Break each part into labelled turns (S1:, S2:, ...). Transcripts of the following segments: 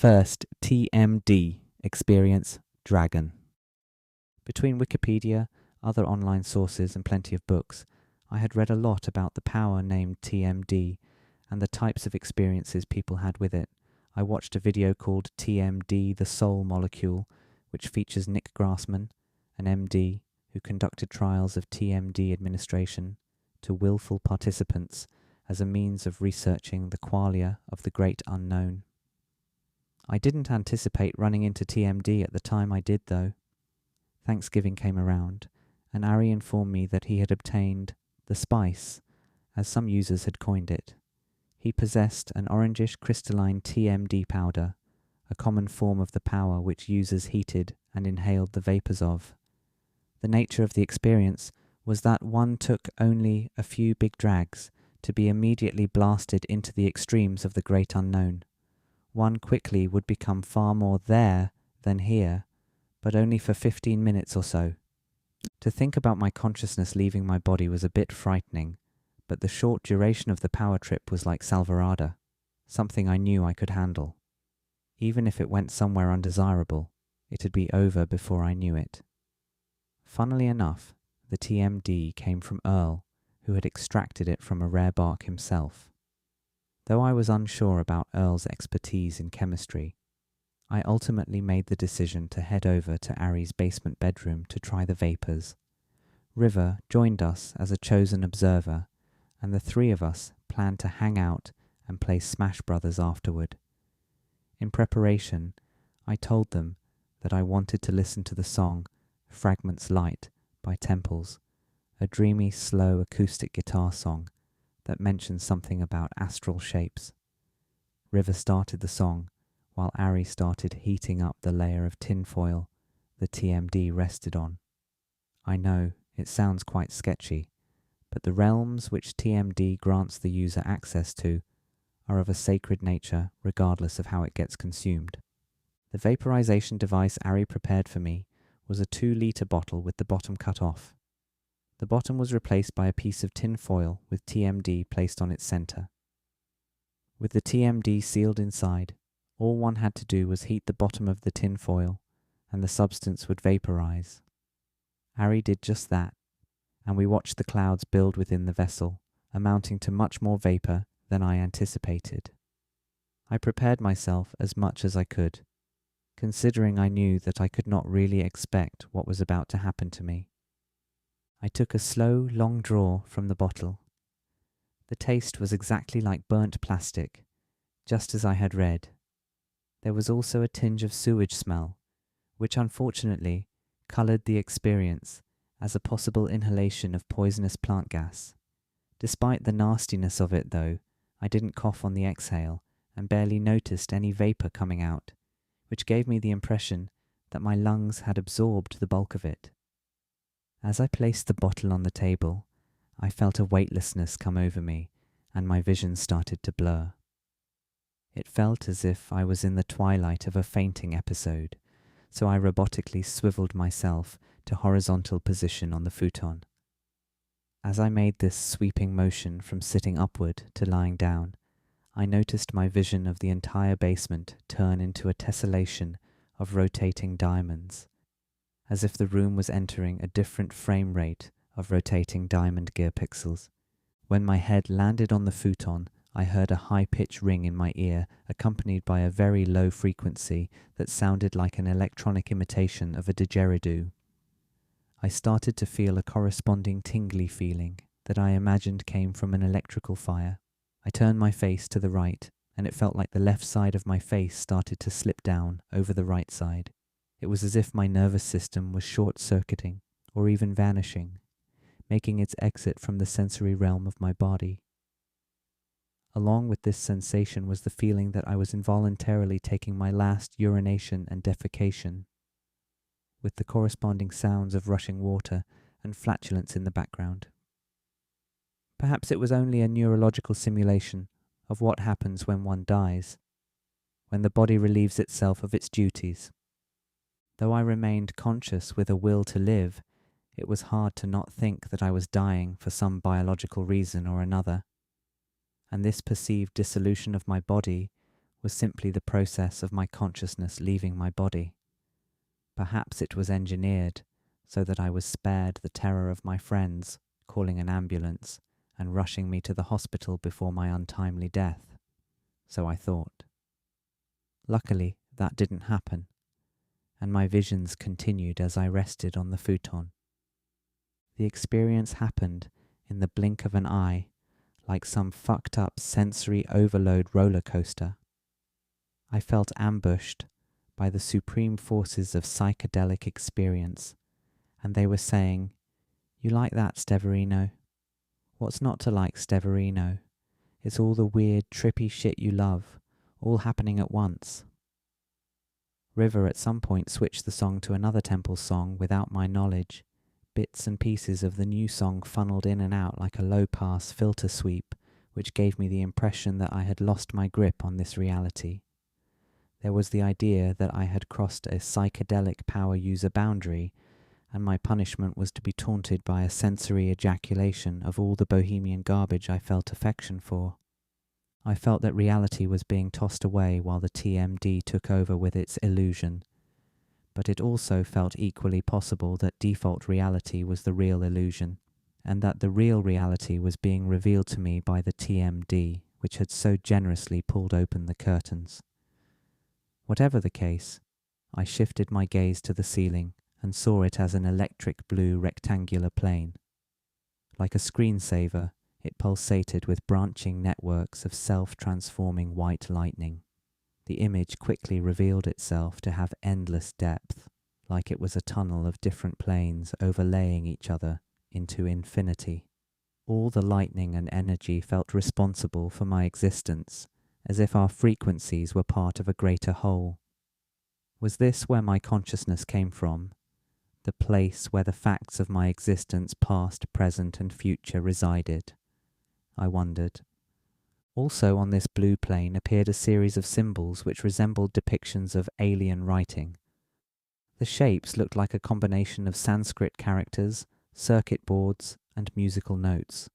S1: First, TMD, experience dragon. Between Wikipedia, other online sources and plenty of books, I had read a lot about the power named TMD and the types of experiences people had with it. I watched a video called TMD, the Soul Molecule, which features Nick Grassman, an MD who conducted trials of TMD administration to willful participants as a means of researching the qualia of the great unknown. I didn't anticipate running into TMD at the time I did, though. Thanksgiving came around, and Ari informed me that he had obtained the spice, as some users had coined it. He possessed an orangish crystalline TMD powder, a common form of the power which users heated and inhaled the vapours of. The nature of the experience was that one took only a few big drags to be immediately blasted into the extremes of the great unknown. One quickly would become far more there than here, but only for 15 minutes or so. To think about my consciousness leaving my body was a bit frightening, but the short duration of the power trip was like salvarada, something I knew I could handle. Even if it went somewhere undesirable, it'd be over before I knew it. Funnily enough, the TMD came from Earl, who had extracted it from a rare bark himself. Though I was unsure about Earl's expertise in chemistry, I ultimately made the decision to head over to Ari's basement bedroom to try the vapours. River joined us as a chosen observer, and the three of us planned to hang out and play Smash Brothers afterward. In preparation, I told them that I wanted to listen to the song Fragments Light by Temples, a dreamy, slow acoustic guitar song that mentions something about astral shapes. River started the song, while Ari started heating up the layer of tinfoil the TMD rested on. I know, it sounds quite sketchy, but the realms which TMD grants the user access to are of a sacred nature regardless of how it gets consumed. The vaporization device Ari prepared for me was a 2-litre bottle with the bottom cut off. The bottom was replaced by a piece of tin foil with TMD placed on its centre. With the TMD sealed inside, all one had to do was heat the bottom of the tin foil, and the substance would vaporize. Ari did just that, and we watched the clouds build within the vessel, amounting to much more vapour than I anticipated. I prepared myself as much as I could, considering I knew that I could not really expect what was about to happen to me. I took a slow, long draw from the bottle. The taste was exactly like burnt plastic, just as I had read. There was also a tinge of sewage smell, which unfortunately coloured the experience as a possible inhalation of poisonous plant gas. Despite the nastiness of it, though, I didn't cough on the exhale and barely noticed any vapour coming out, which gave me the impression that my lungs had absorbed the bulk of it. As I placed the bottle on the table, I felt a weightlessness come over me, and my vision started to blur. It felt as if I was in the twilight of a fainting episode, so I robotically swiveled myself to horizontal position on the futon. As I made this sweeping motion from sitting upward to lying down, I noticed my vision of the entire basement turn into a tessellation of rotating diamonds, as if the room was entering a different frame rate of rotating diamond gear pixels. When my head landed on the futon, I heard a high-pitched ring in my ear, accompanied by a very low frequency that sounded like an electronic imitation of a didgeridoo. I started to feel a corresponding tingly feeling that I imagined came from an electrical fire. I turned my face to the right, and it felt like the left side of my face started to slip down over the right side. It was as if my nervous system was short-circuiting, or even vanishing, making its exit from the sensory realm of my body. Along with this sensation was the feeling that I was involuntarily taking my last urination and defecation, with the corresponding sounds of rushing water and flatulence in the background. Perhaps it was only a neurological simulation of what happens when one dies, when the body relieves itself of its duties. Though I remained conscious with a will to live, it was hard to not think that I was dying for some biological reason or another, and this perceived dissolution of my body was simply the process of my consciousness leaving my body. Perhaps it was engineered so that I was spared the terror of my friends calling an ambulance and rushing me to the hospital before my untimely death. So I thought. Luckily, that didn't happen, and my visions continued as I rested on the futon. The experience happened in the blink of an eye, like some fucked up sensory overload roller coaster. I felt ambushed by the supreme forces of psychedelic experience, and they were saying, "You like that, Steverino? What's not to like, Steverino? It's all the weird, trippy shit you love, all happening at once." River at some point switched the song to another temple song without my knowledge. Bits and pieces of the new song funneled in and out like a low-pass filter sweep, which gave me the impression that I had lost my grip on this reality. There was the idea that I had crossed a psychedelic power user boundary, and my punishment was to be taunted by a sensory ejaculation of all the bohemian garbage I felt affection for. I felt that reality was being tossed away while the TMD took over with its illusion, but it also felt equally possible that default reality was the real illusion, and that the real reality was being revealed to me by the TMD, which had so generously pulled open the curtains. Whatever the case, I shifted my gaze to the ceiling and saw it as an electric blue rectangular plane. Like a screensaver, it pulsated with branching networks of self-transforming white lightning. The image quickly revealed itself to have endless depth, like it was a tunnel of different planes overlaying each other into infinity. All the lightning and energy felt responsible for my existence, as if our frequencies were part of a greater whole. Was this where my consciousness came from? The place where the facts of my existence, past, present, and future, resided? I wondered. Also on this blue plane appeared a series of symbols which resembled depictions of alien writing. The shapes looked like a combination of Sanskrit characters, circuit boards, and musical notes.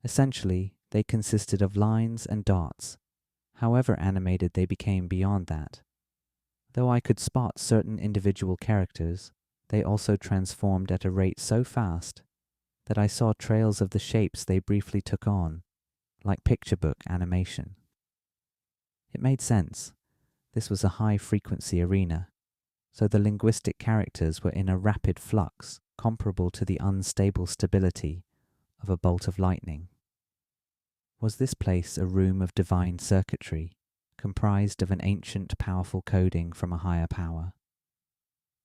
S1: Essentially, they consisted of lines and dots, however animated they became beyond that. Though I could spot certain individual characters, they also transformed at a rate so fast that I saw trails of the shapes they briefly took on, like picture book animation. It made sense. This was a high-frequency arena, so the linguistic characters were in a rapid flux comparable to the unstable stability of a bolt of lightning. Was this place a room of divine circuitry, comprised of an ancient, powerful coding from a higher power?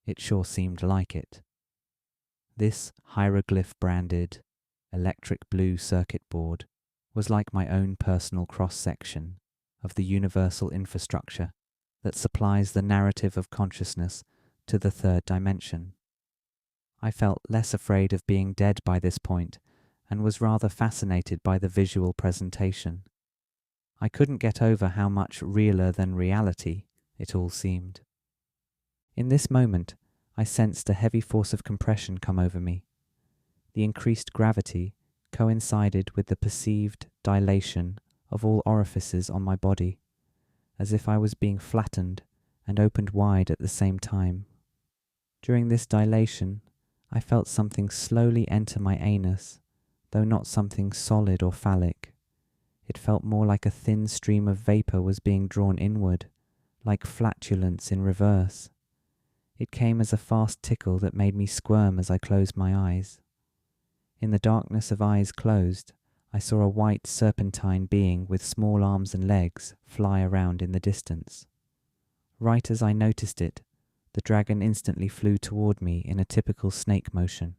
S1: It sure seemed like it. This hieroglyph-branded, electric blue circuit board was like my own personal cross-section of the universal infrastructure that supplies the narrative of consciousness to the third dimension. I felt less afraid of being dead by this point and was rather fascinated by the visual presentation. I couldn't get over how much realer than reality it all seemed. In this moment, I sensed a heavy force of compression come over me. The increased gravity coincided with the perceived dilation of all orifices on my body, as if I was being flattened and opened wide at the same time. During this dilation, I felt something slowly enter my anus, though not something solid or phallic. It felt more like a thin stream of vapor was being drawn inward, like flatulence in reverse. It came as a fast tickle that made me squirm as I closed my eyes. In the darkness of eyes closed, I saw a white serpentine being with small arms and legs fly around in the distance. Right as I noticed it, the dragon instantly flew toward me in a typical snake motion.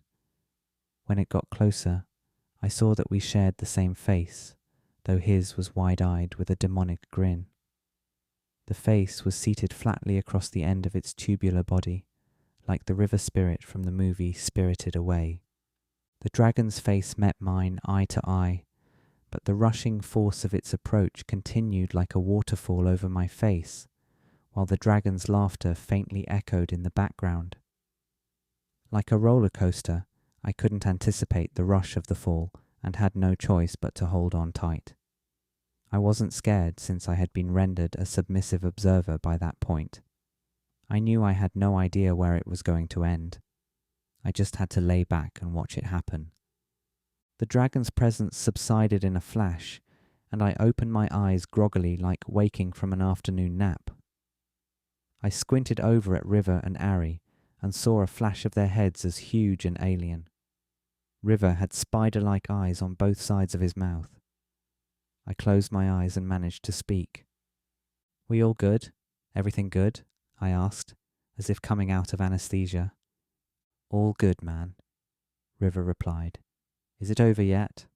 S1: When it got closer, I saw that we shared the same face, though his was wide-eyed with a demonic grin. The face was seated flatly across the end of its tubular body, like the river spirit from the movie Spirited Away. The dragon's face met mine eye to eye, but the rushing force of its approach continued like a waterfall over my face, while the dragon's laughter faintly echoed in the background. Like a roller coaster, I couldn't anticipate the rush of the fall and had no choice but to hold on tight. I wasn't scared since I had been rendered a submissive observer by that point. I knew I had no idea where it was going to end. I just had to lay back and watch it happen. The dragon's presence subsided in a flash, and I opened my eyes groggily like waking from an afternoon nap. I squinted over at River and Ari and saw a flash of their heads as huge and alien. River had spider-like eyes on both sides of his mouth. I closed my eyes and managed to speak. "We all good? Everything good?" I asked, as if coming out of anesthesia. "All good, man," River replied. "Is it over yet?"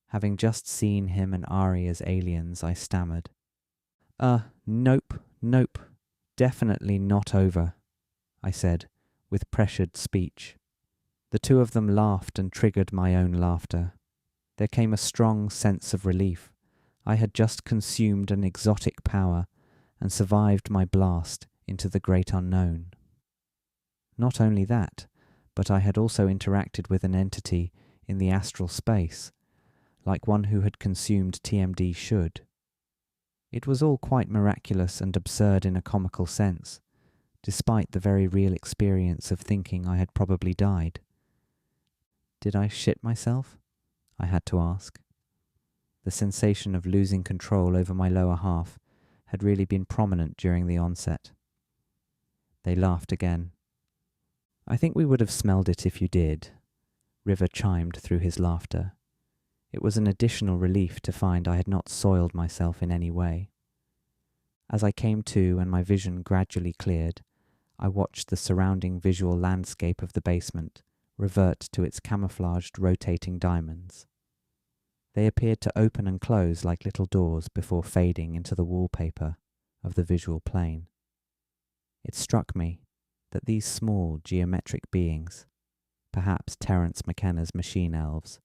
S1: Having just seen him and Ari as aliens, I stammered. Nope, definitely not over," I said, with pressured speech. The two of them laughed and triggered my own laughter. There came a strong sense of relief. I had just consumed an exotic power and survived my blast into the great unknown. Not only that, but I had also interacted with an entity in the astral space, like one who had consumed TMD should. It was all quite miraculous and absurd in a comical sense, despite the very real experience of thinking I had probably died. Did I shit myself? I had to ask. The sensation of losing control over my lower half had really been prominent during the onset. They laughed again. "I think we would have smelled it if you did," River chimed through his laughter. It was an additional relief to find I had not soiled myself in any way. As I came to and my vision gradually cleared, I watched the surrounding visual landscape of the basement revert to its camouflaged rotating diamonds. They appeared to open and close like little doors before fading into the wallpaper of the visual plane. It struck me that these small geometric beings, perhaps Terence McKenna's machine elves,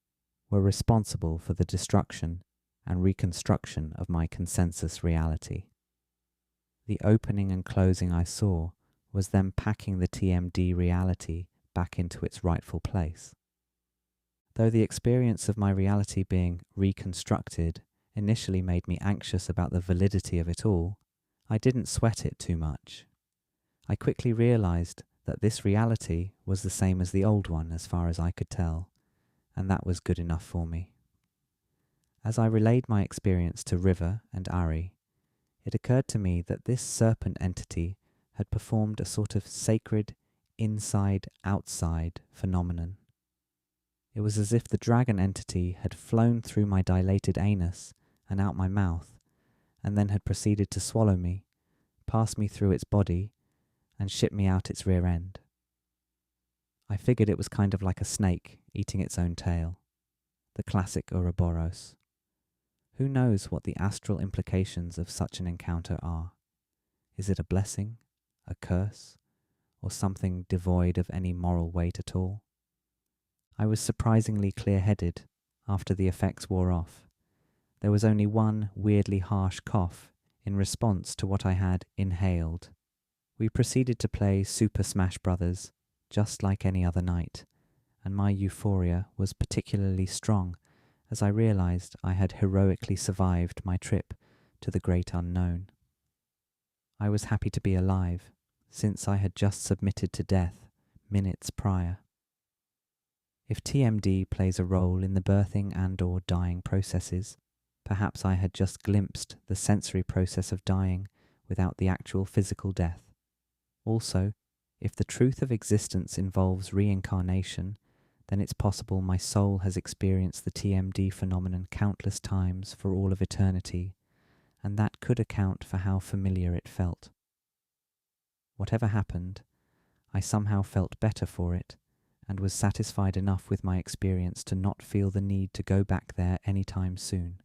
S1: were responsible for the destruction and reconstruction of my consensus reality. The opening and closing I saw was them packing the TMD reality back into its rightful place. Though the experience of my reality being reconstructed initially made me anxious about the validity of it all, I didn't sweat it too much. I quickly realized that this reality was the same as the old one as far as I could tell, and that was good enough for me. As I relayed my experience to River and Ari, it occurred to me that this serpent entity had performed a sort of sacred inside-outside phenomenon. It was as if the dragon entity had flown through my dilated anus and out my mouth, and then had proceeded to swallow me, pass me through its body, and shit me out its rear end. I figured it was kind of like a snake eating its own tail, the classic Ouroboros. Who knows what the astral implications of such an encounter are? Is it a blessing, a curse, or something devoid of any moral weight at all? I was surprisingly clear-headed after the effects wore off. There was only one weirdly harsh cough in response to what I had inhaled. We proceeded to play Super Smash Bros. Just like any other night, and my euphoria was particularly strong as I realized I had heroically survived my trip to the great unknown. I was happy to be alive, since I had just submitted to death minutes prior. If TMD plays a role in the birthing and/or dying processes, perhaps I had just glimpsed the sensory process of dying without the actual physical death. Also, if the truth of existence involves reincarnation, then it's possible my soul has experienced the TMD phenomenon countless times for all of eternity, and that could account for how familiar it felt. Whatever happened, I somehow felt better for it, and was satisfied enough with my experience to not feel the need to go back there anytime soon.